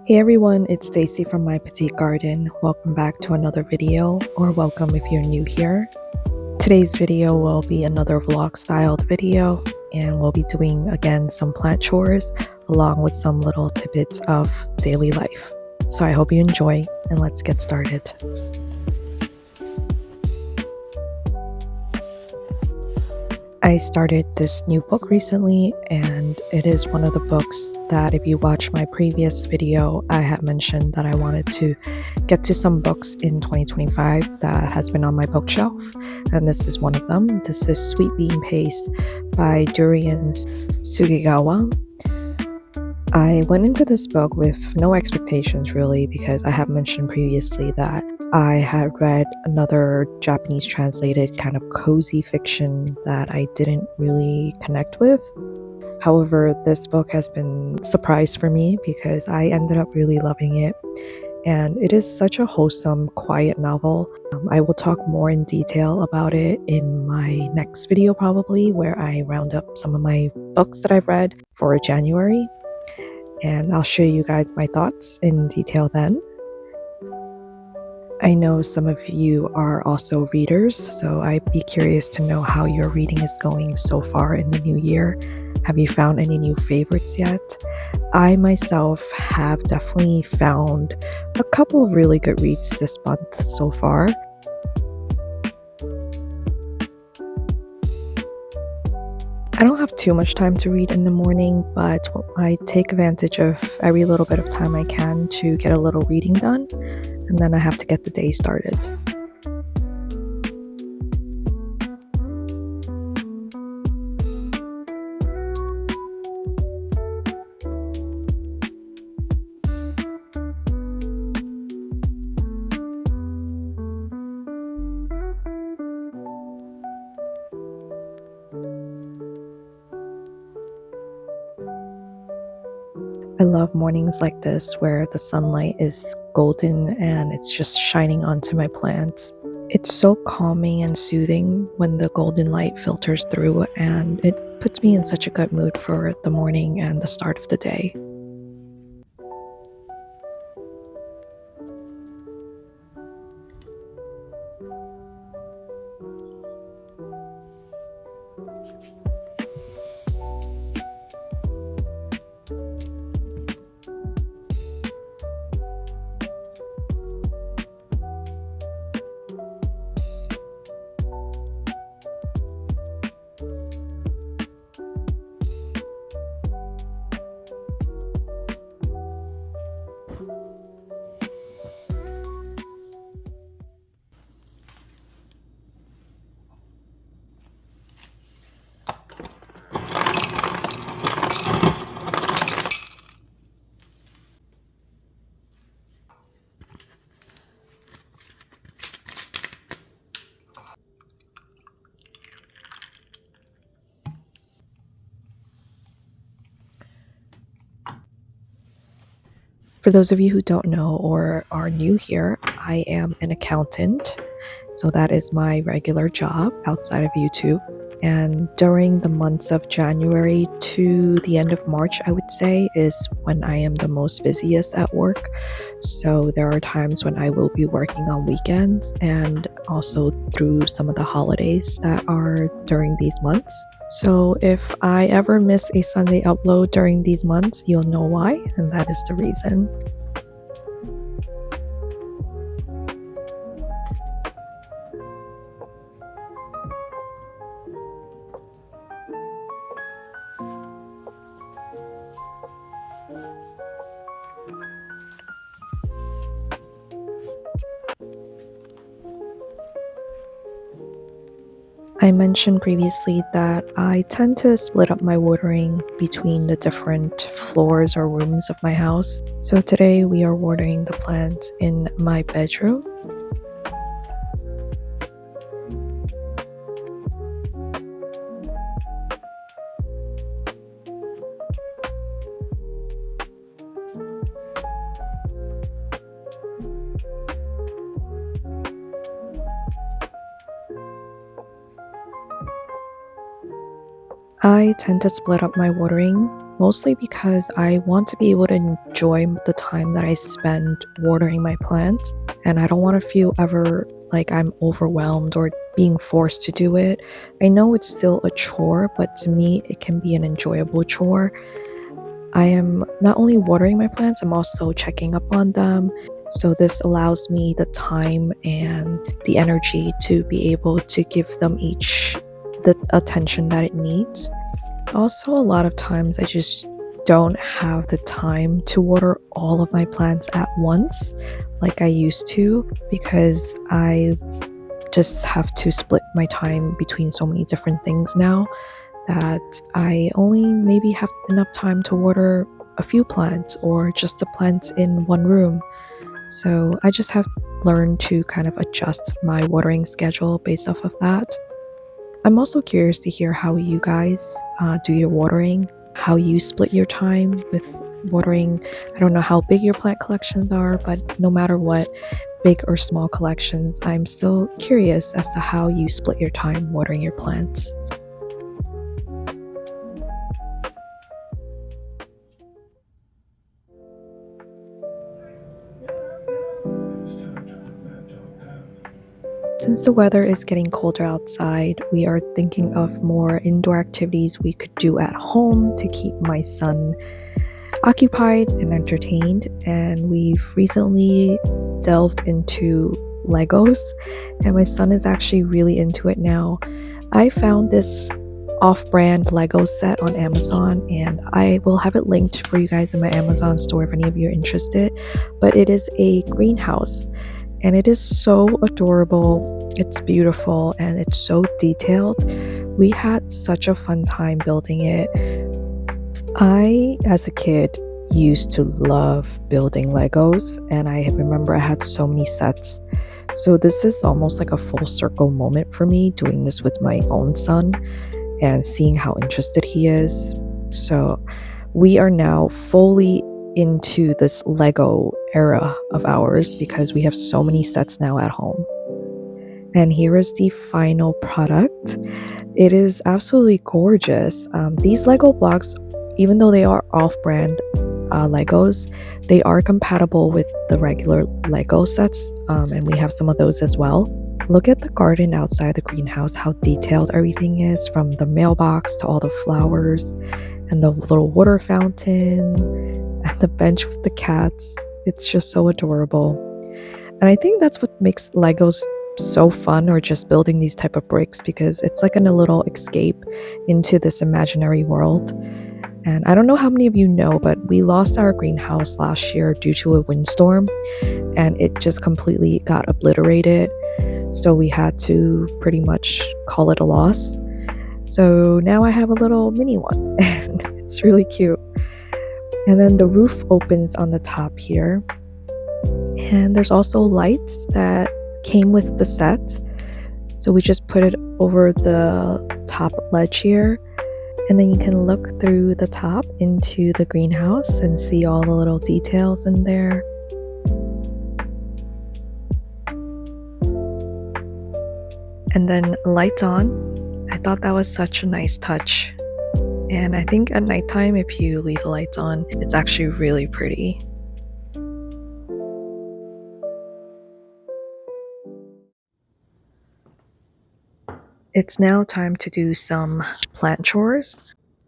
Hey everyone, it's Stacy from My Petite Garden. Welcome back to another video, or welcome if you're new here. Today's video will be another vlog styled video, and we'll be doing again some plant chores along with some little tidbits of daily life. So I hope you enjoy, and let's get started. I started this new book recently, and it is one of the books that if you watch my previous video, I had mentioned that I wanted to get to some books in 2025 that has been on my bookshelf, and this is one of them. This is Sweet Bean Paste by Durian Sugigawa. I went into this book with no expectations really, because I have mentioned previously that I had read another Japanese translated kind of cozy fiction that I didn't really connect with. However, this book has been a surprise for me because I ended up really loving it, and it is such a wholesome, quiet novel. I will talk more in detail about it in my next video probably, where I round up some of my books that I've read for January, and I'll show you guys my thoughts in detail then. I know some of you are also readers, so I'd be curious to know how your reading is going so far in the new year. Have you found any new favorites yet? I myself have definitely found a couple of really good reads this month so far. I don't have too much time to read in the morning, but I take advantage of every little bit of time I can to get a little reading done, and then I have to get the day started. I love mornings like this where the sunlight is golden and it's just shining onto my plants. It's so calming and soothing when the golden light filters through, and it puts me in such a good mood for the morning and the start of the day. For those of you who don't know or are new here, I am an accountant. So that is my regular job outside of YouTube. And during the months of January to the end of March, I would say, is when I am the most busiest at work. So there are times when I will be working on weekends and also through some of the holidays that are during these months. So if I ever miss a Sunday upload during these months, you'll know why, and that is the reason. I mentioned previously that I tend to split up my watering between the different floors or rooms of my house. So today we are watering the plants in my bedroom. I tend to split up my watering mostly because I want to be able to enjoy the time that I spend watering my plants, and I don't want to feel ever like I'm overwhelmed or being forced to do it. I know it's still a chore, but to me, it can be an enjoyable chore. I am not only watering my plants, I'm also checking up on them. So, this allows me the time and the energy to be able to give them each the attention that it needs. Also, a lot of times I just don't have the time to water all of my plants at once like I used to because I just have to split my time between so many different things now that I only maybe have enough time to water a few plants or just the plants in one room. So I just have learned to kind of adjust my watering schedule based off of that. I'm also curious to hear how you guys do your watering, how you split your time with watering. I don't know how big your plant collections are, but no matter what, big or small collections, I'm still curious as to how you split your time watering your plants. Since the weather is getting colder outside, we are thinking of more indoor activities we could do at home to keep my son occupied and entertained. And we've recently delved into Legos, and my son is actually really into it now. I found this off-brand Lego set on Amazon, and I will have it linked for you guys in my Amazon store if any of you are interested. But it is a greenhouse, and it is so adorable. It's beautiful and it's so detailed. We had such a fun time building it. I, as a kid, used to love building Legos, and I remember I had so many sets. So, this is almost like a full circle moment for me doing this with my own son and seeing how interested he is. So, we are now fully into this Lego era of ours because we have so many sets now at home. And here is the final product. It is absolutely gorgeous. These Lego blocks, even though they are off-brand Legos, they are compatible with the regular Lego sets, and we have some of those as well. Look at the garden outside the greenhouse, how detailed everything is, from the mailbox to all the flowers and the little water fountain and the bench with the cats. It's just so adorable. And I think that's what makes Legos so fun, or just building these type of bricks, because it's like a little escape into this imaginary world. And I don't know how many of you know, but we lost our greenhouse last year due to a windstorm, and it just completely got obliterated. So we had to pretty much call it a loss. So now I have a little mini one, and it's really cute. And then the roof opens on the top here. And there's also lights that came with the set. So we just put it over the top ledge here. And then you can look through the top into the greenhouse and see all the little details in there. And then lights on. I thought that was such a nice touch. And I think at nighttime, if you leave the lights on, it's actually really pretty. It's now time to do some plant chores.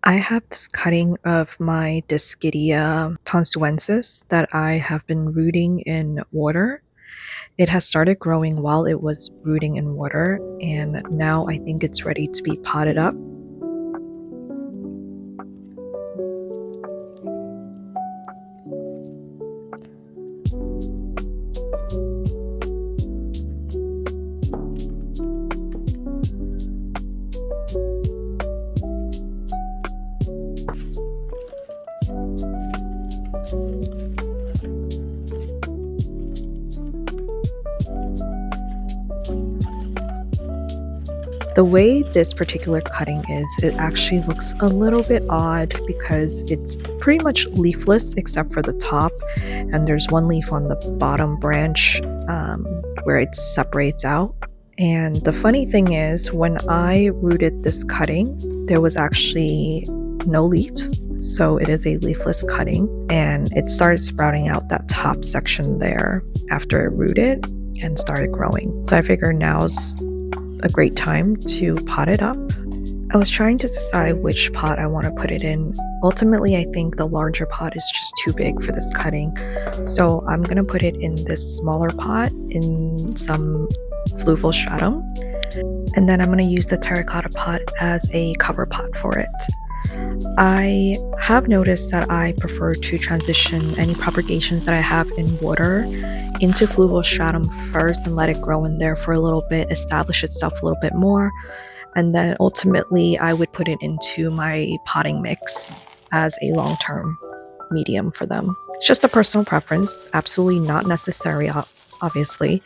I have this cutting of my Discidia tonsuensis that I have been rooting in water. It has started growing while it was rooting in water, and now I think it's ready to be potted up. The way this particular cutting is, it actually looks a little bit odd because it's pretty much leafless except for the top, and there's one leaf on the bottom branch where it separates out. And the funny thing is, when I rooted this cutting, there was actually no leaves. So it is a leafless cutting, and it started sprouting out that top section there after it rooted and started growing. So I figured now's a great time to pot it up. I was trying to decide which pot I want to put it in. Ultimately, I think the larger pot is just too big for this cutting. So I'm going to put it in this smaller pot in some fluval stratum. And then I'm going to use the terracotta pot as a cover pot for it. I have noticed that I prefer to transition any propagations that I have in water into fluval stratum first and let it grow in there for a little bit, establish itself a little bit more, and then ultimately I would put it into my potting mix as a long-term medium for them. It's just a personal preference, absolutely not necessary, obviously.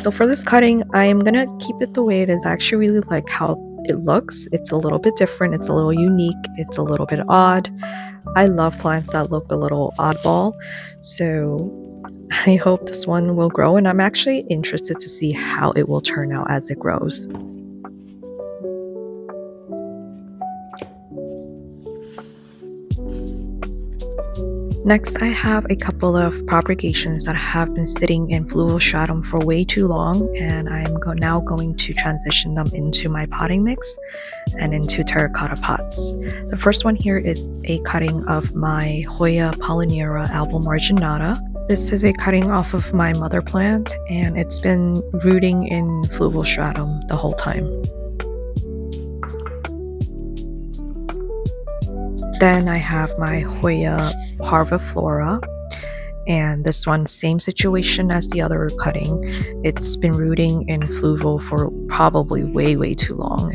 So for this cutting, I am gonna keep it the way it is. I actually really like how it looks. It's a little bit different, it's a little unique, it's a little bit odd. I love plants that look a little oddball, so I hope this one will grow, and I'm actually interested to see how it will turn out as it grows. Next, I have a couple of propagations that have been sitting in fluval stratum for way too long, and I'm now going to transition them into my potting mix and into terracotta pots. The first one here is a cutting of my Hoya Polynera albomarginata. This is a cutting off of my mother plant, and it's been rooting in fluval stratum the whole time. Then I have my Hoya parviflora, and this one, same situation as the other cutting. It's been rooting in fluval for probably way too long.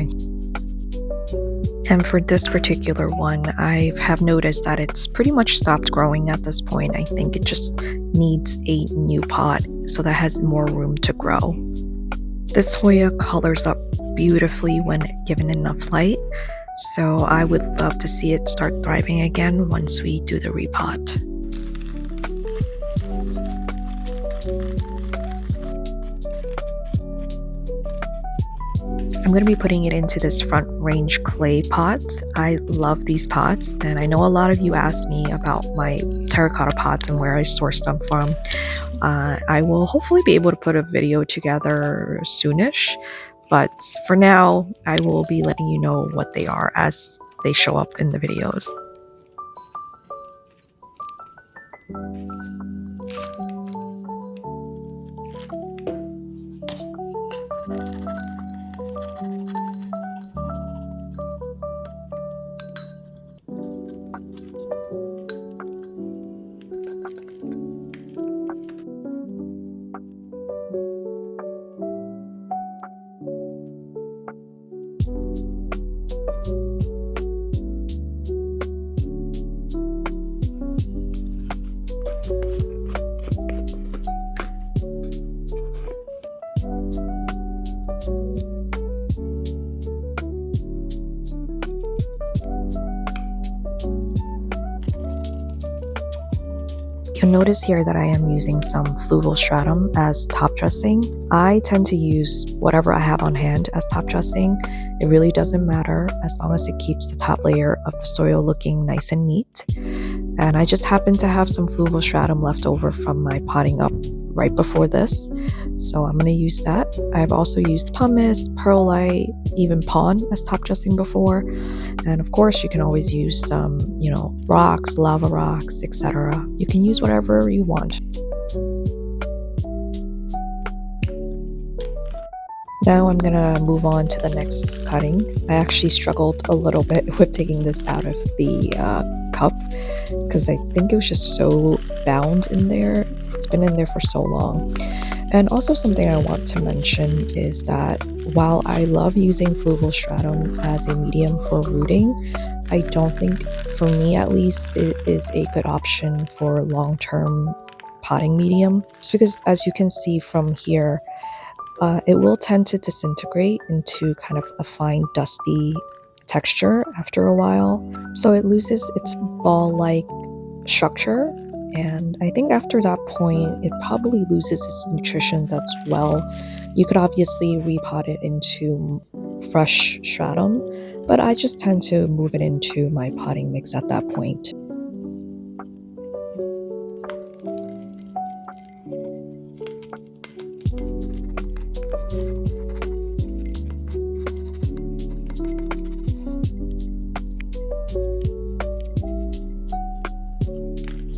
And for this particular one, I have noticed that it's pretty much stopped growing at this point. I think it just needs a new pot so that has more room to grow. This Hoya colors up beautifully when given enough light, so I would love to see it start thriving again once we do the repot. I'm going to be putting it into this front range clay pot. I love these pots, and I know a lot of you asked me about my terracotta pots and where I sourced them from. I will hopefully be able to put a video together soonish, but for now I will be letting you know what they are as they show up in the videos. You'll notice here that I am using some fluval stratum as top dressing. I tend to use whatever I have on hand as top dressing. It really doesn't matter as long as it keeps the top layer of the soil looking nice and neat. And I just happen to have some fluval stratum left over from my potting up right before this, so I'm going to use that. I've also used pumice, perlite, even pond as top dressing before, and of course you can always use some, rocks, lava rocks, etc. You can use whatever you want. Now I'm gonna move on to the next cutting. I actually struggled a little bit with taking this out of the cup because I think it was just so bound in there. It's been in there for so long. And also something I want to mention is that while I love using fluval stratum as a medium for rooting, I don't think, for me at least, it is a good option for long-term potting medium. Just because, as you can see from here, it will tend to disintegrate into kind of a fine dusty texture after a while. So it loses its ball-like structure, and I think after that point it probably loses its nutrition as well. You could obviously repot it into fresh stratum, but I just tend to move it into my potting mix at that point.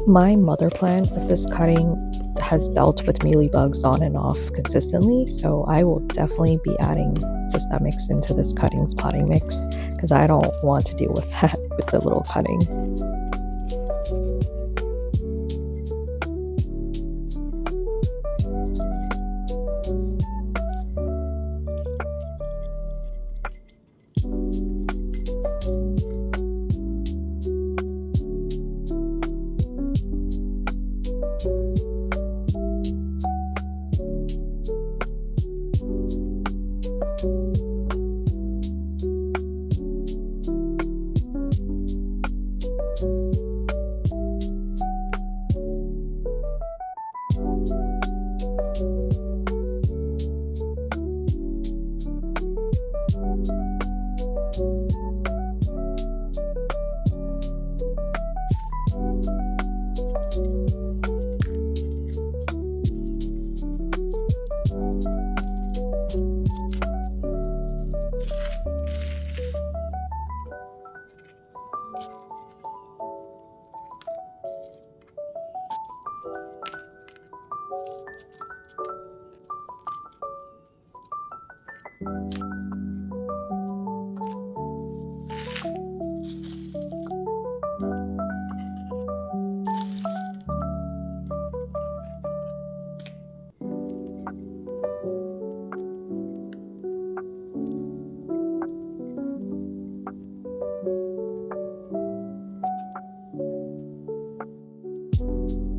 My mother plant with this cutting has dealt with mealybugs on and off consistently, so I will definitely be adding systemics into this cuttings potting mix because I don't want to deal with that with the little cutting.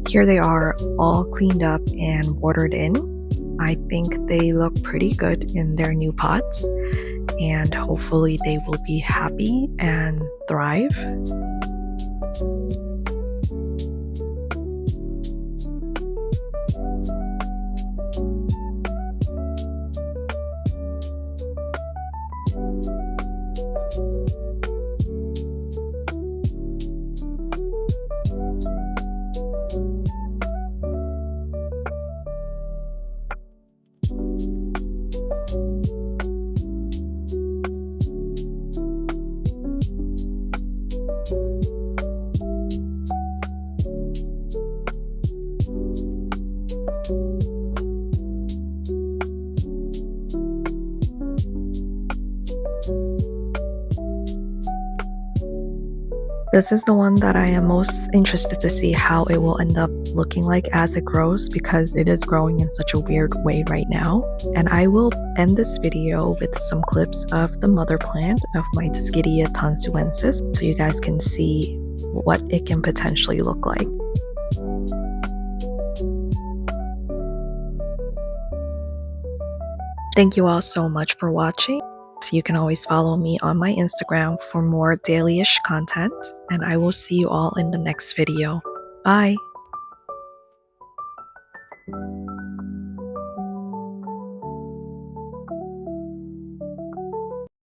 Here they are, all cleaned up and watered in. I think they look pretty good in their new pots, and hopefully they will be happy and thrive. This is the one that I am most interested to see how it will end up looking like as it grows, because it is growing in such a weird way right now. And I will end this video with some clips of the mother plant of my Dischidia tonsuensis so you guys can see what it can potentially look like. Thank you all so much for watching. You can always follow me on my Instagram for more daily-ish content, and I will see you all in the next video. Bye!